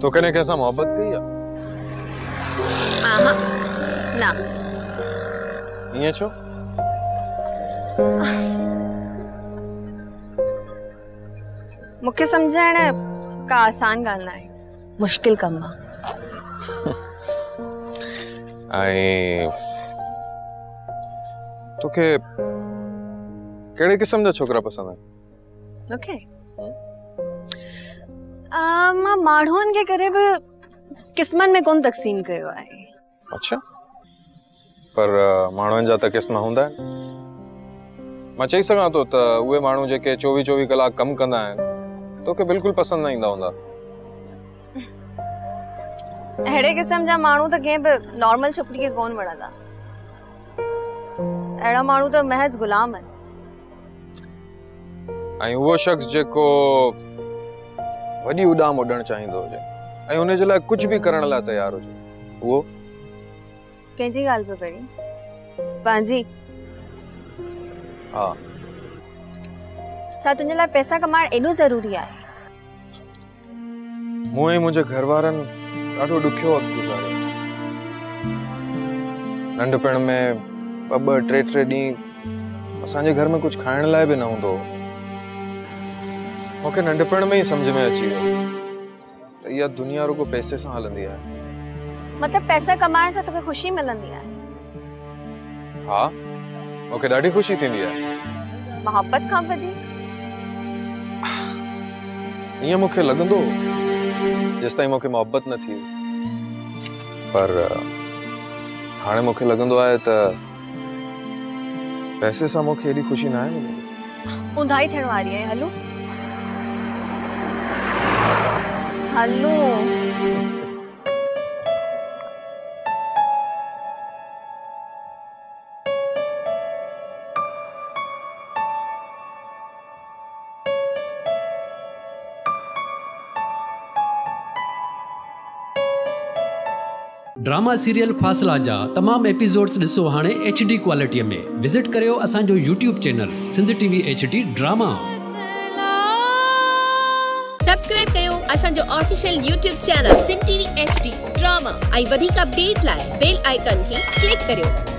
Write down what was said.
तो कने कैसा मोहब्बत कई है? ना ये छो मुख्य समझण का आसान गाल ना है, मुश्किल कम है। आई तो के केड़े किस्म जा छोकरा पसंद है? ओके मां माढ़ोन के करीब किस्मन में कौन तकसीम कयो है। अच्छा पर माण्हुनि जा त क़िस्म हूंदा आहिनि। मां चई सघां थो त उहे माण्हू जेके 24 कलाक कमु कंदा आहिनि तोखे बिल्कुलु पसंदि न ईंदा हूंदा। अहिड़े क़िस्म जा माण्हू त कंहिं बि नॉर्मल छोकिरी खे कोन वणंदा। अहिड़ा माण्हू त महज़ गुलाम आहिनि। ऐं उहो शख़्स जेको वॾी उॾाम उॾणु चाहींदो हुजे ऐं उन जे लाइ कुझु बि करण लाइ तयार हुजे, उहो कंहिंजी ॻाल्हि पियो करी? पंहिंजी? हाँ। छा तुंहिंजे लाइ पैसा कमाइण एॾो ज़रूरी आहे? मूं ऐं मुंहिंजे घर वारनि ॾाढो ॾुखियो वक़्तु गुज़ारियो। नंढपण में ॿ टे ॾींहं असांजे घर में कुछ खाइण लाइ भी न हूंदो। मूंखे नंढपण में ही समझ में अची वियो त इहा दुनिया रुगो पैसे सां हलंदी आहे। मतलब पैसा कमाइण सां तोखे खुशी मिलंदी आहे? हाँ, मूंखे ॾाढी खुशी थींदी आहे। मोहब्बत खां वधीक? ईअं मूंखे लॻंदो जेसि ताईं मूंखे मोहब्बत न थी, पर हाणे मूंखे लॻंदो आहे त पैसे सां मूंखे एॾी खुशी न आहे मिलंदी। ऊंधाई थियण वारी आहे। हलो हलो ड्रामा सीरियल फासला जा तमाम एपिसोड्स ॾिसो हाणे HD क्वालिटीअ में। विजिट करियो असांजो YouTube channel Sindh TV HD drama. Subscribe कयो असांजो official YouTube channel Sindh TV HD drama ऐं वधीक अपडेट लाइ बेल आइकन खे क्लिक करियो।